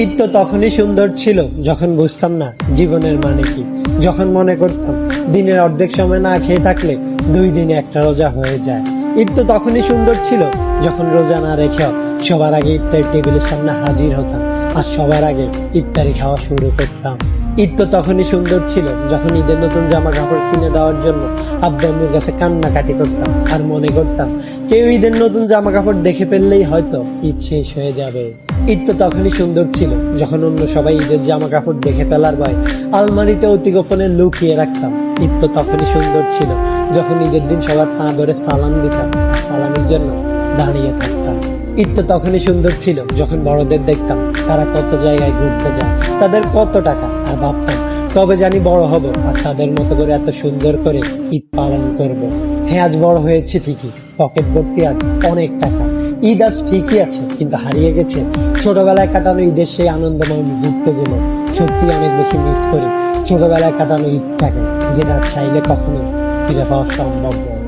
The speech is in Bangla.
ঈদ তো তখনই সুন্দর ছিল যখন বুঝতাম না জীবনের মানে কি, যখন মনে করতাম দিনের অর্ধেক সময় না খেয়ে থাকলে 2 দিনে একটা রোজা হয়ে যায়। ঈদ তো তখনই সুন্দর ছিল যখন রোজা না রেখেও সবার আগে ইফতার টেবিলের সামনে হাজির হতাম আর সবার আগে ইফতারি খাওয়া শুরু করতাম। ঈদ তো তখনই সুন্দর ছিল যখন ঈদের নতুন জামা কাপড় কিনে দেওয়ার জন্য আব্বু আম্মুর কাছে কান্নাকাটি করতাম আর মনে করতাম কেউ ঈদের নতুন জামা কাপড় দেখে ফেললেই হয়তো ঈদ শেষ হয়ে যাবে। ঈদ তো তখনই সুন্দর ছিল যখন অন্য সবাই ঈদের জামা কাপড় দেখে ফেলার ভয় আলমারিতে অতি গোপনে লুকিয়ে রাখতাম। ঈদ তো তখনই সুন্দর ছিল যখন ঈদের দিন সবার পা ধরে সালাম দিতাম আর সালামের জন্য দাঁড়িয়ে থাকতাম। ঈদ তো তখনই সুন্দর ছিল যখন বড়দের দেখতাম তারা কত জায়গায় ঘুরতে যায়, তাদের কত টাকা, আর ভাবতাম কবে জানি বড় হব আর তাদের মতো করে এত সুন্দর করে ঈদ পালন করব। হ্যাঁ, আজ বড় হয়েছে ঠিকই, পকেট ভর্তি আজ অনেক টাকা। ঈদ আজ ঠিকই আছে, কিন্তু হারিয়ে গেছে ছোটবেলায় কাটানো ঈদের সেই আনন্দময় মুহূর্তগুলো। সত্যি অনেক বেশি মিস করি ছোটবেলায় কাটানো ঈদটাকে, যেটা চাইলে কখনো ফিরে পাওয়া সম্ভব নয়।